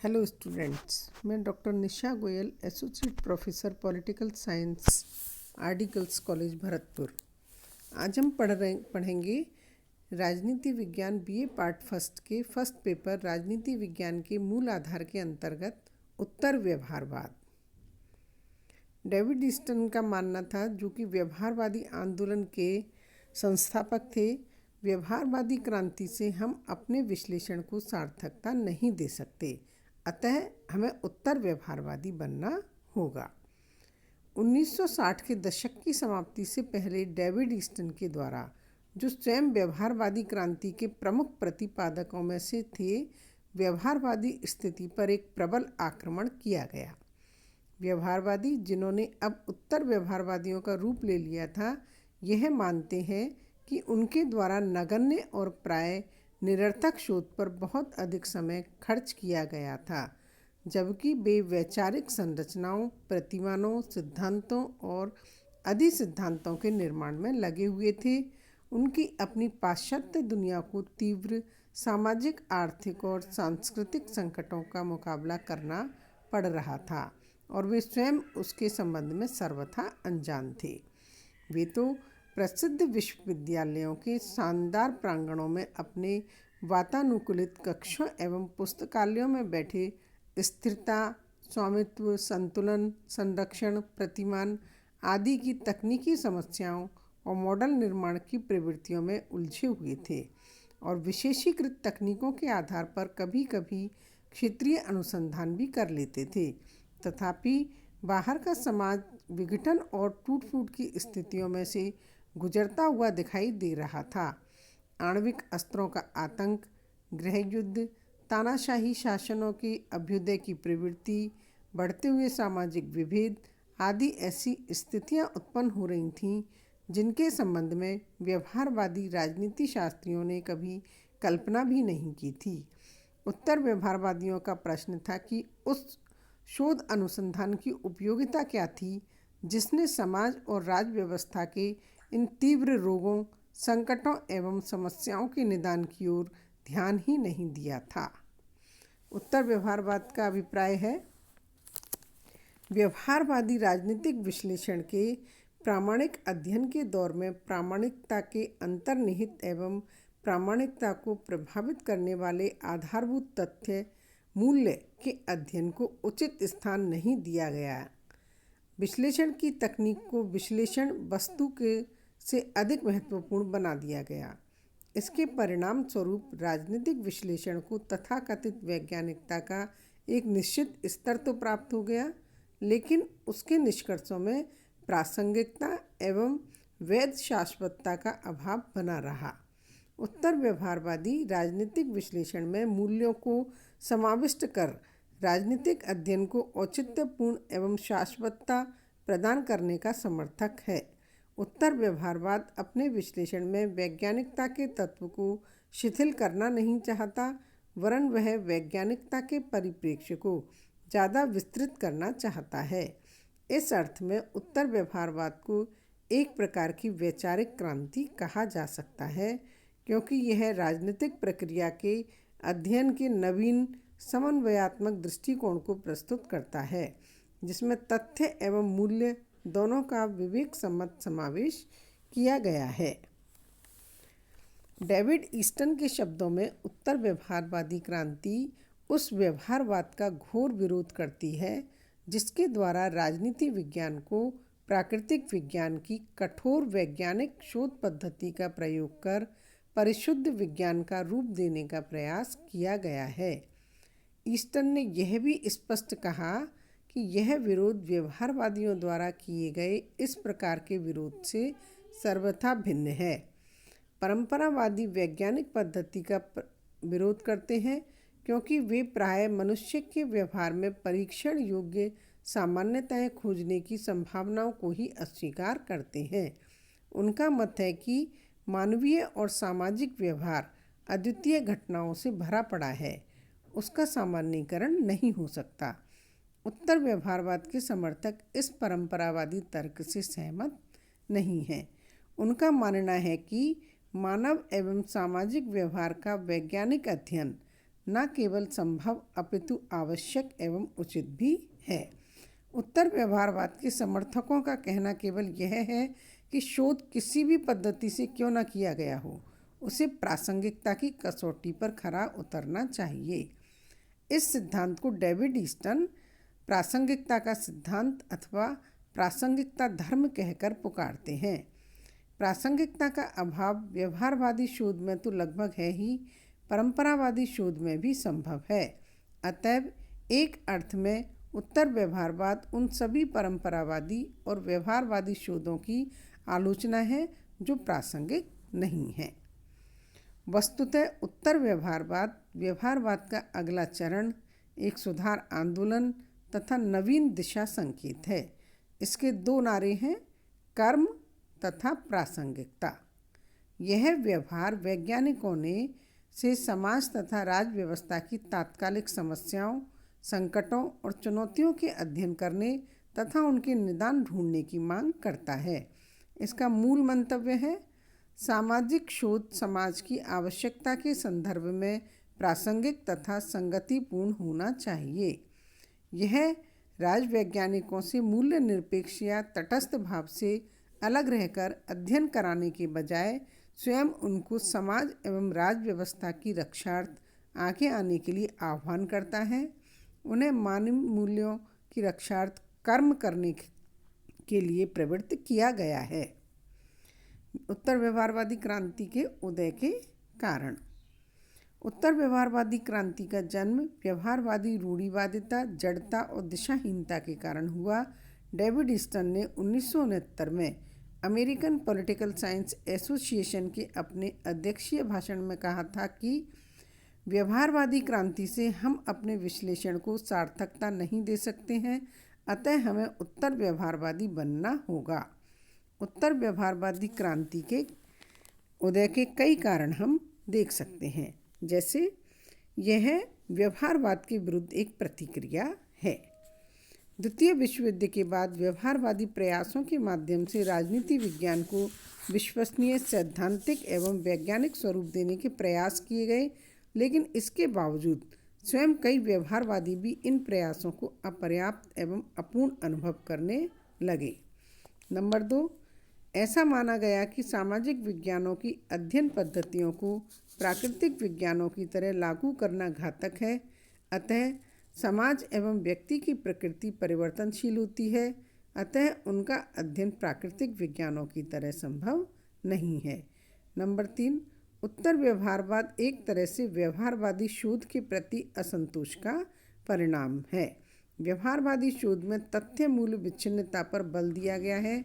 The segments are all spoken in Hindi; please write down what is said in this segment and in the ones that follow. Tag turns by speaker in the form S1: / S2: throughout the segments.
S1: हेलो स्टूडेंट्स, मैं doctor Nisha Goyal, associate professor political science, RD girls college Bharatpur. आज हम पढ़ेंगे राजनीति विज्ञान बीए पार्ट फर्स्ट के फर्स्ट पेपर राजनीति विज्ञान के मूल आधार के अंतर्गत उत्तर व्यवहारवाद। डेविड ईस्टन का मानना था, जो कि व्यवहारवादी आंदोलन के संस्थापक थे, व्यवहारवादी क्रांति से हम अपने विश्लेषण को सार्थकता नहीं दे सकते, अतः हमें उत्तर व्यवहारवादी बनना होगा। 1960 के दशक की समाप्ति से पहले डेविड ईस्टन के द्वारा, जो स्वयं व्यवहारवादी क्रांति के प्रमुख प्रतिपादकों में से थे, व्यवहारवादी स्थिति पर एक प्रबल आक्रमण किया गया। व्यवहारवादी, जिन्होंने अब उत्तर व्यवहारवादियों का रूप ले लिया था, यह मानते हैं कि उनके द्वारा नगण्य और प्राय निरर्थक शोध पर बहुत अधिक समय खर्च किया गया था, जबकि वे वैचारिक संरचनाओं, प्रतिमानों, सिद्धांतों और अधिसिद्धांतों के निर्माण में लगे हुए थे। उनकी अपनी पाश्चात्य दुनिया को तीव्र सामाजिक, आर्थिक और सांस्कृतिक संकटों का मुकाबला करना पड़ रहा था और वे स्वयं उसके संबंध में सर्वथा अनजान थे। वे तो प्रसिद्ध विश्वविद्यालयों के शानदार प्रांगणों में अपने वातानुकूलित कक्षों एवं पुस्तकालयों में बैठे स्थिरता, स्वामित्व, संतुलन, संरक्षण, प्रतिमान आदि की तकनीकी समस्याओं और मॉडल निर्माण की प्रवृत्तियों में उलझे हुए थे और विशेषीकृत तकनीकों के आधार पर कभी कभी क्षेत्रीय अनुसंधान भी कर लेते थे। तथापि बाहर का समाज विघटन और टूट फूट की स्थितियों में से गुजरता हुआ दिखाई दे रहा था। आणविक अस्त्रों का आतंक, गृह युद्ध, तानाशाही शासनों के अभ्युदय की प्रवृत्ति, बढ़ते हुए सामाजिक विभेद आदि ऐसी स्थितियां उत्पन्न हो रही थीं, जिनके संबंध में व्यवहारवादी राजनीति शास्त्रियों ने कभी कल्पना भी नहीं की थी। उत्तर व्यवहारवादियों का प्रश्न था कि उस शोध अनुसंधान की उपयोगिता क्या थी, जिसने समाज और राज्य व्यवस्था के इन तीव्र रोगों, संकटों एवं समस्याओं के निदान की ओर ध्यान ही नहीं दिया था। उत्तर व्यवहारवाद का अभिप्राय है, व्यवहारवादी राजनीतिक विश्लेषण के प्रामाणिक अध्ययन के दौर में प्रामाणिकता के अंतर्निहित एवं प्रामाणिकता को प्रभावित करने वाले आधारभूत तथ्य मूल्य के अध्ययन को उचित स्थान नहीं दिया गया। विश्लेषण की तकनीक को विश्लेषण वस्तु के से अधिक महत्वपूर्ण बना दिया गया। इसके परिणाम स्वरूप राजनीतिक विश्लेषण को तथाकथित वैज्ञानिकता का एक निश्चित स्तर तो प्राप्त हो गया, लेकिन उसके निष्कर्षों में प्रासंगिकता एवं वैध शाश्वतता का अभाव बना रहा। उत्तर व्यवहारवादी राजनीतिक विश्लेषण में मूल्यों को समाविष्ट कर राजनीतिक अध्ययन को औचित्यपूर्ण एवं शाश्वतता प्रदान करने का समर्थक है। उत्तर व्यवहारवाद अपने विश्लेषण में वैज्ञानिकता के तत्व को शिथिल करना नहीं चाहता, वरन वह वैज्ञानिकता के परिप्रेक्ष्य को ज़्यादा विस्तृत करना चाहता है। इस अर्थ में उत्तर व्यवहारवाद को एक प्रकार की वैचारिक क्रांति कहा जा सकता है, क्योंकि यह राजनीतिक प्रक्रिया के अध्ययन के नवीन समन्वयात्मक दृष्टिकोण को प्रस्तुत करता है, जिसमें तथ्य एवं मूल्य दोनों का विवेक सम्मत समावेश किया गया है। डेविड ईस्टन के शब्दों में उत्तर व्यवहारवादी क्रांति उस व्यवहारवाद का घोर विरोध करती है, जिसके द्वारा राजनीति विज्ञान को प्राकृतिक विज्ञान की कठोर वैज्ञानिक शोध पद्धति का प्रयोग कर परिशुद्ध विज्ञान का रूप देने का प्रयास किया गया है। ईस्टन ने यह भी स्पष्ट कहा कि यह विरोध व्यवहारवादियों द्वारा किए गए इस प्रकार के विरोध से सर्वथा भिन्न है। परंपरावादी वैज्ञानिक पद्धति का विरोध करते हैं, क्योंकि वे प्राय मनुष्य के व्यवहार में परीक्षण योग्य सामान्यताएं खोजने की संभावनाओं को ही अस्वीकार करते हैं। उनका मत है कि मानवीय और सामाजिक व्यवहार अद्वितीय घटनाओं से भरा पड़ा है, उसका सामान्यीकरण नहीं हो सकता। उत्तर व्यवहारवाद के समर्थक इस परंपरावादी तर्क से सहमत नहीं हैं। उनका मानना है कि मानव एवं सामाजिक व्यवहार का वैज्ञानिक अध्ययन न केवल संभव अपितु आवश्यक एवं उचित भी है। उत्तर व्यवहारवाद के समर्थकों का कहना केवल यह है कि शोध किसी भी पद्धति से क्यों न किया गया हो, उसे प्रासंगिकता की कसौटी पर खरा उतरना चाहिए। इस सिद्धांत को डेविड ईस्टन प्रासंगिकता का सिद्धांत अथवा प्रासंगिकता धर्म कहकर पुकारते हैं। प्रासंगिकता का अभाव व्यवहारवादी शोध में तो लगभग है ही, परंपरावादी शोध में भी संभव है। अतएव एक अर्थ में उत्तर व्यवहारवाद उन सभी परंपरावादी और व्यवहारवादी शोधों की आलोचना है जो प्रासंगिक नहीं है। वस्तुतः उत्तर व्यवहारवाद का अगला चरण एक सुधार आंदोलन तथा नवीन दिशा संकेत है। इसके दो नारे हैं, कर्म तथा प्रासंगिकता। यह व्यवहार वैज्ञानिकों ने से समाज तथा राज्य व्यवस्था की तात्कालिक समस्याओं, संकटों और चुनौतियों के अध्ययन करने तथा उनके निदान ढूंढने की मांग करता है। इसका मूल मंतव्य है, सामाजिक शोध समाज की आवश्यकता के संदर्भ में प्रासंगिक तथा संगतिपूर्ण होना चाहिए। यह राजवैज्ञानिकों से मूल्य निरपेक्ष या तटस्थ भाव से अलग रहकर अध्ययन कराने के बजाय स्वयं उनको समाज एवं राज्य व्यवस्था की रक्षार्थ आगे आने के लिए आह्वान करता है। उन्हें मानवीय मूल्यों की रक्षार्थ कर्म करने के लिए प्रवृत्त किया गया है। उत्तर व्यवहारवादी क्रांति के उदय के कारण। उत्तर व्यवहारवादी क्रांति का जन्म व्यवहारवादी रूढ़िवादिता, जड़ता और दिशाहीनता के कारण हुआ। डेविड ईस्टन ने 1969 में अमेरिकन पॉलिटिकल साइंस एसोसिएशन के अपने अध्यक्षीय भाषण में कहा था कि व्यवहारवादी क्रांति से हम अपने विश्लेषण को सार्थकता नहीं दे सकते हैं, अतः हमें उत्तर व्यवहारवादी बनना होगा। उत्तर व्यवहारवादी क्रांति के उदय के कई कारण हम देख सकते हैं, जैसे यह व्यवहारवाद के विरुद्ध एक प्रतिक्रिया है। द्वितीय विश्व युद्ध के बाद व्यवहारवादी प्रयासों के माध्यम से राजनीति विज्ञान को विश्वसनीय, सैद्धांतिक एवं वैज्ञानिक स्वरूप देने के प्रयास किए गए, लेकिन इसके बावजूद स्वयं कई व्यवहारवादी भी इन प्रयासों को अपर्याप्त एवं अपूर्ण अनुभव करने लगे। नंबर 2, ऐसा माना गया कि सामाजिक विज्ञानों की अध्ययन पद्धतियों को प्राकृतिक विज्ञानों की तरह लागू करना घातक है। अतः समाज एवं व्यक्ति की प्रकृति परिवर्तनशील होती है, अतः उनका अध्ययन प्राकृतिक विज्ञानों की तरह संभव नहीं है। नंबर 3, उत्तर व्यवहारवाद एक तरह से व्यवहारवादी शोध के प्रति असंतोष का परिणाम है। व्यवहारवादी शोध में तथ्य मूल्य विच्छिन्नता पर बल दिया गया है।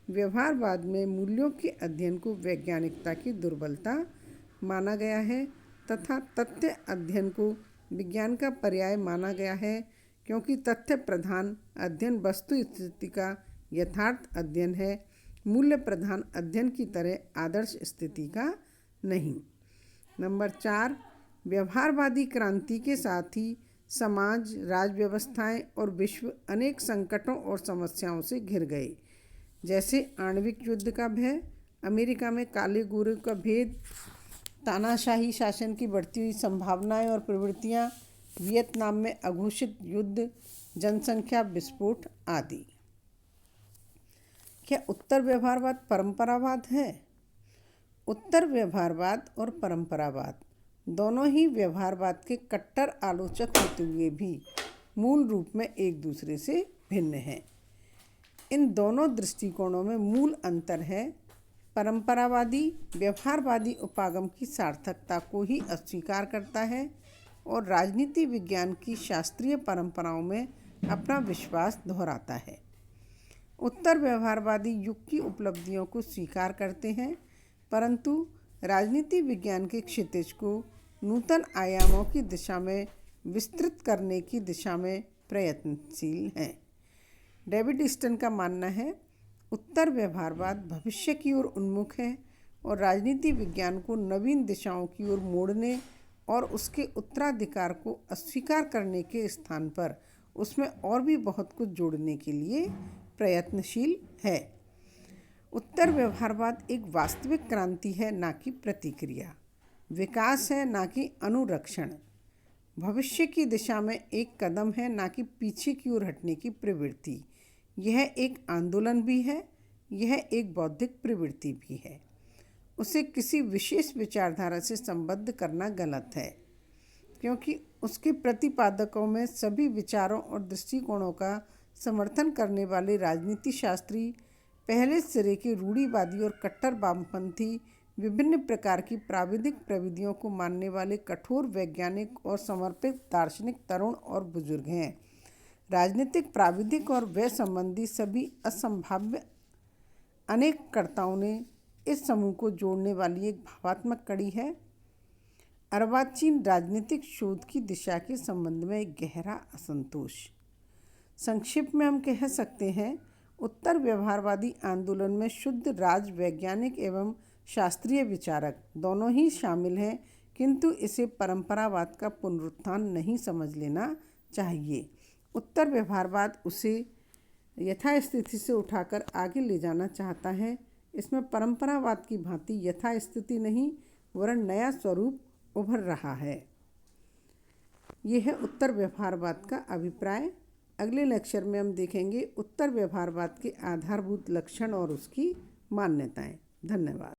S1: व्यवहारवाद में मूल्यों के अध्ययन को वैज्ञानिकता की दुर्बलता माना गया है तथा तथ्य अध्ययन को विज्ञान का पर्याय माना गया है, क्योंकि तथ्य प्रधान अध्ययन वस्तु स्थिति का यथार्थ अध्ययन है, मूल्य प्रधान अध्ययन की तरह आदर्श स्थिति का नहीं। नंबर 4, व्यवहारवादी क्रांति के साथ ही समाज, राज्य व्यवस्थाएं और विश्व अनेक संकटों और समस्याओं से घिर गए, जैसे आणविक युद्ध का भय, अमेरिका में काले गोरे का भेद, तानाशाही शासन की बढ़ती हुई संभावनाएं और प्रवृत्तियां, वियतनाम में अघोषित युद्ध, जनसंख्या विस्फोट आदि। क्या उत्तर व्यवहारवाद परंपरावाद है? उत्तर व्यवहारवाद और परंपरावाद दोनों ही व्यवहारवाद के कट्टर आलोचक होते हुए भी मूल रूप में एक दूसरे से भिन्न हैं। इन दोनों दृष्टिकोणों में मूल अंतर है। परंपरावादी व्यवहारवादी उपागम की सार्थकता को ही अस्वीकार करता है और राजनीति विज्ञान की शास्त्रीय परंपराओं में अपना विश्वास दोहराता है। उत्तर व्यवहारवादी युग की उपलब्धियों को स्वीकार करते हैं, परंतु राजनीति विज्ञान के क्षितिज को नूतन आयामों की दिशा में विस्तृत करने की दिशा में प्रयत्नशील हैं। डेविड ईस्टन का मानना है, उत्तर व्यवहारवाद भविष्य की ओर उन्मुख है और राजनीति विज्ञान को नवीन दिशाओं की ओर मोड़ने और उसके उत्तराधिकार को अस्वीकार करने के स्थान पर उसमें और भी बहुत कुछ जोड़ने के लिए प्रयत्नशील है। उत्तर व्यवहारवाद एक वास्तविक क्रांति है, ना कि प्रतिक्रिया। विकास है, ना कि अनुरक्षण। भविष्य की दिशा में एक कदम है, ना कि पीछे की ओर हटने की प्रवृत्ति। यह एक आंदोलन भी है, यह एक बौद्धिक प्रवृत्ति भी है। उसे किसी विशेष विचारधारा से संबद्ध करना गलत है, क्योंकि उसके प्रतिपादकों में सभी विचारों और दृष्टिकोणों का समर्थन करने वाले राजनीति शास्त्री, पहले सिरे के रूढ़िवादी और कट्टर वामपंथी, विभिन्न प्रकार की प्राविधिक प्रविधियों को मानने वाले कठोर वैज्ञानिक और समर्पित दार्शनिक तरुण और बुजुर्ग हैं। राजनीतिक, प्राविधिक और व्यय संबंधी सभी असंभाव्य अनेक कर्ताओं ने इस समूह को जोड़ने वाली एक भावात्मक कड़ी है। अर्वाचीन राजनीतिक शोध की दिशा के संबंध में एक गहरा असंतोष। संक्षेप में हम कह सकते हैं, उत्तर व्यवहारवादी आंदोलन में शुद्ध राज वैज्ञानिक एवं शास्त्रीय विचारक दोनों ही शामिल हैं, किंतु इसे परंपरावाद का पुनरुत्थान नहीं समझ लेना चाहिए। उत्तर व्यवहारवाद उसे यथास्थिति से उठाकर आगे ले जाना चाहता है। इसमें परंपरावाद की भांति यथास्थिति नहीं, वरन नया स्वरूप उभर रहा है। यह है उत्तर व्यवहारवाद का अभिप्राय। अगले लेक्चर में हम देखेंगे उत्तर व्यवहारवाद के आधारभूत लक्षण और उसकी मान्यताएं। धन्यवाद।